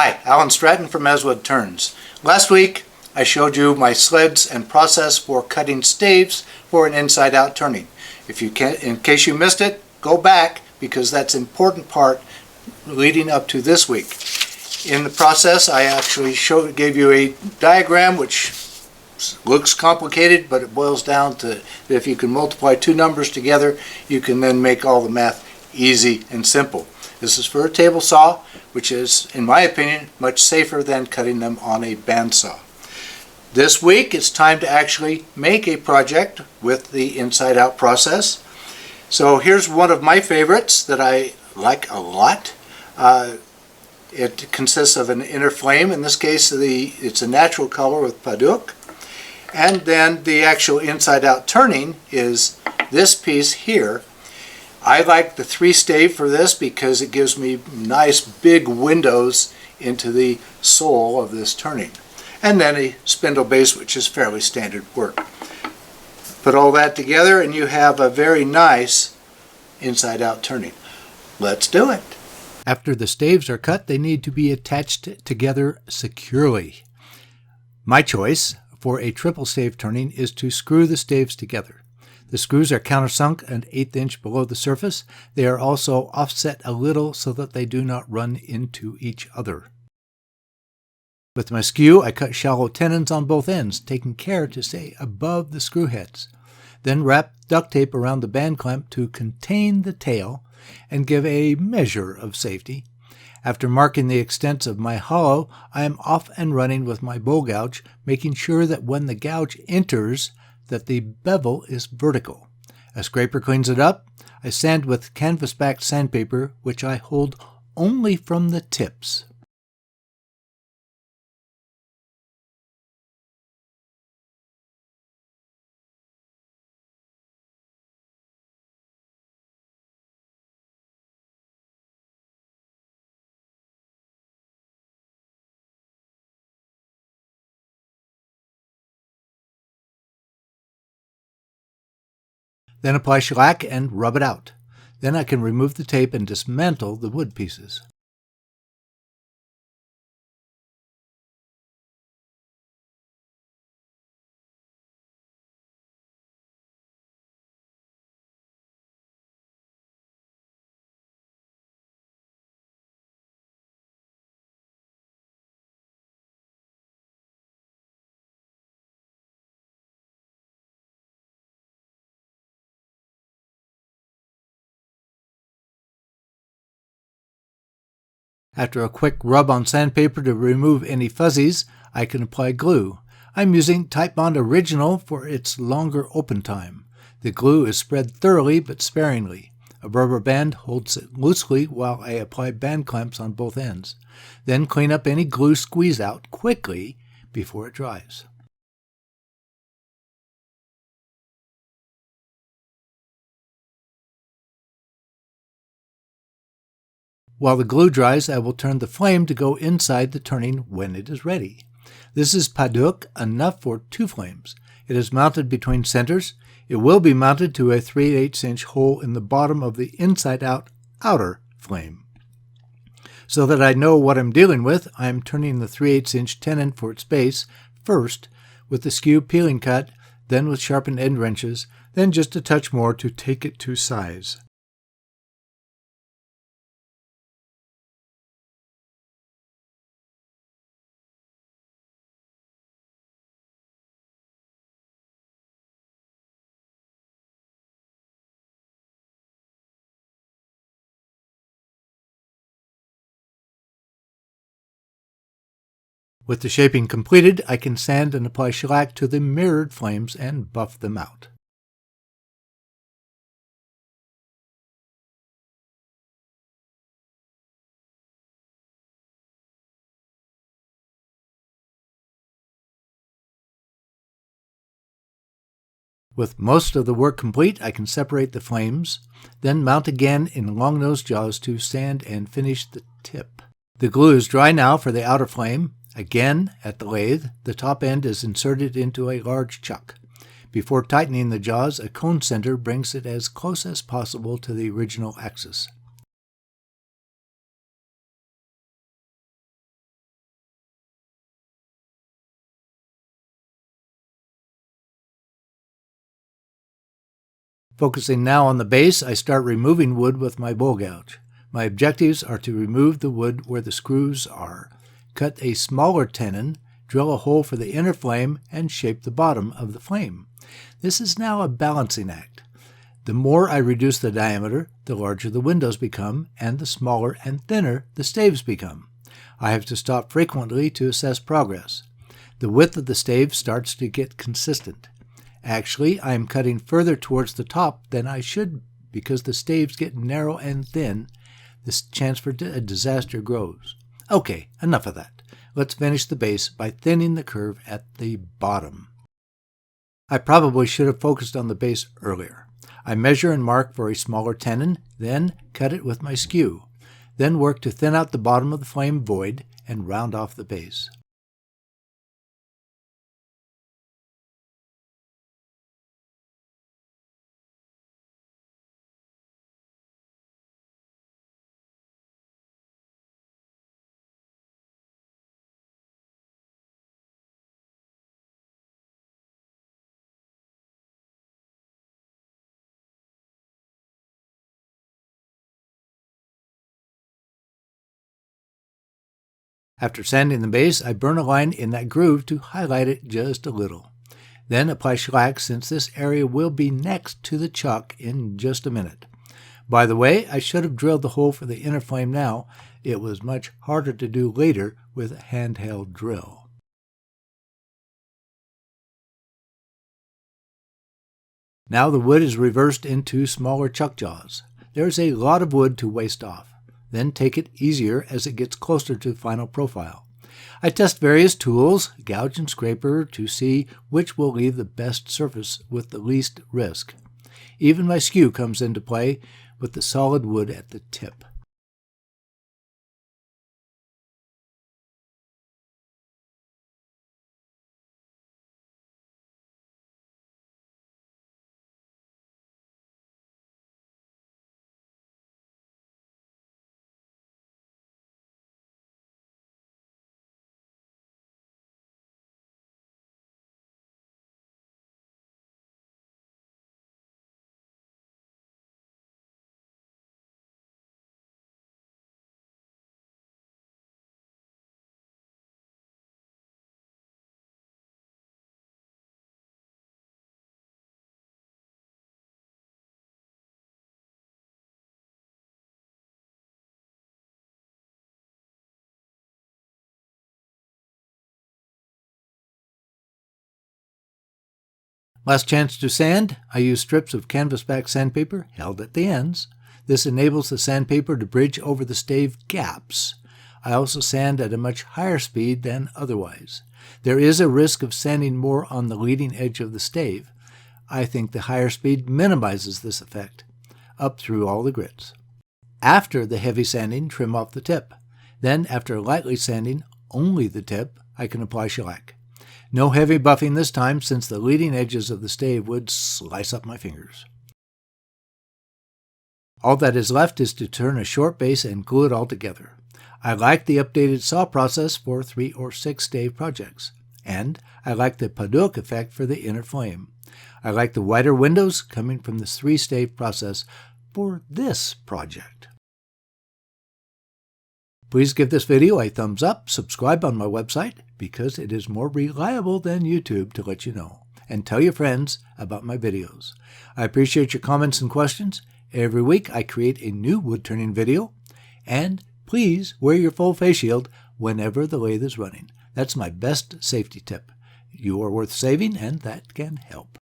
Hi, Alan Stratton from Woodturning. Last week I showed you my sleds and process for cutting staves for an inside-out turning. In case you missed it, go back because that's an important part leading up to this week. In the process I actually gave you a diagram which looks complicated, but it boils down to if you can multiply two numbers together, you can then make all the math easy and simple. This is for a table saw, which is, in my opinion, much safer than cutting them on a bandsaw. This week it's time to actually make a project with the inside-out process. So here's one of my favorites that I like a lot. It consists of an inner flame. In this case, it's a natural color with padauk. And then the actual inside-out turning is this piece here. I like the 3 stave for this because it gives me nice big windows into the sole of this turning. And then a spindle base, which is fairly standard work. Put all that together and you have a very nice inside-out turning. Let's do it. After the staves are cut, they need to be attached together securely. My choice for a triple stave turning is to screw the staves together. The screws are countersunk an 1/8 inch below the surface. They are also offset a little so that they do not run into each other. With my skew, I cut shallow tenons on both ends, taking care to stay above the screw heads. Then wrap duct tape around the band clamp to contain the tail and give a measure of safety. After marking the extents of my hollow, I am off and running with my bowl gouge, making sure that when the gouge enters, that the bevel is vertical. A scraper cleans it up. I sand with canvas-backed sandpaper, which I hold only from the tips. Then apply shellac and rub it out. Then I can remove the tape and dismantle the wood pieces. After a quick rub on sandpaper to remove any fuzzies, I can apply glue. I'm using Titebond Original for its longer open time. The glue is spread thoroughly but sparingly. A rubber band holds it loosely while I apply band clamps on both ends. Then clean up any glue squeeze out quickly before it dries. While the glue dries, I will turn the flame to go inside the turning when it is ready. This is padauk, enough for 2 flames. It is mounted between centers. It will be mounted to a 3/8 inch hole in the bottom of the inside-out outer flame. So that I know what I'm dealing with, I am turning the 3/8 inch tenon for its base first with the skew peeling cut, then with sharpened end wrenches, then just a touch more to take it to size. With the shaping completed, I can sand and apply shellac to the mirrored flames and buff them out. With most of the work complete, I can separate the flames, then mount again in long-nosed jaws to sand and finish the tip. The glue is dry now for the outer flame. Again, at the lathe, the top end is inserted into a large chuck. Before tightening the jaws, a cone center brings it as close as possible to the original axis. Focusing now on the base, I start removing wood with my bowl gouge. My objectives are to remove the wood where the screws are, cut a smaller tenon, drill a hole for the inner flame, and shape the bottom of the flame. This is now a balancing act. The more I reduce the diameter, the larger the windows become, and the smaller and thinner the staves become. I have to stop frequently to assess progress. The width of the stave starts to get consistent. Actually, I am cutting further towards the top than I should because the staves get narrow and thin. This chance for a disaster grows. Okay, enough of that. Let's finish the base by thinning the curve at the bottom. I probably should have focused on the base earlier. I measure and mark for a smaller tenon, then cut it with my skew. Then work to thin out the bottom of the flame void and round off the base. After sanding the base, I burn a line in that groove to highlight it just a little. Then apply shellac since this area will be next to the chuck in just a minute. By the way, I should have drilled the hole for the inner flame now. It was much harder to do later with a handheld drill. Now the wood is reversed into smaller chuck jaws. There is a lot of wood to waste off. Then take it easier as it gets closer to the final profile. I test various tools, gouge and scraper, to see which will leave the best surface with the least risk. Even my skew comes into play with the solid wood at the tip. Last chance to sand, I use strips of canvas-back sandpaper held at the ends. This enables the sandpaper to bridge over the stave gaps. I also sand at a much higher speed than otherwise. There is a risk of sanding more on the leading edge of the stave. I think the higher speed minimizes this effect, up through all the grits. After the heavy sanding, trim off the tip. Then, after lightly sanding only the tip, I can apply shellac. No heavy buffing this time, since the leading edges of the stave would slice up my fingers. All that is left is to turn a short base and glue it all together. I like the updated saw process for 3 or 6 stave projects, and I like the padauk effect for the inner flame. I like the wider windows coming from this 3-stave process for this project. Please give this video a thumbs up, subscribe on my website because it is more reliable than YouTube to let you know, and tell your friends about my videos. I appreciate your comments and questions. Every week I create a new wood turning video, and please wear your full face shield whenever the lathe is running. That's my best safety tip. You are worth saving, and that can help.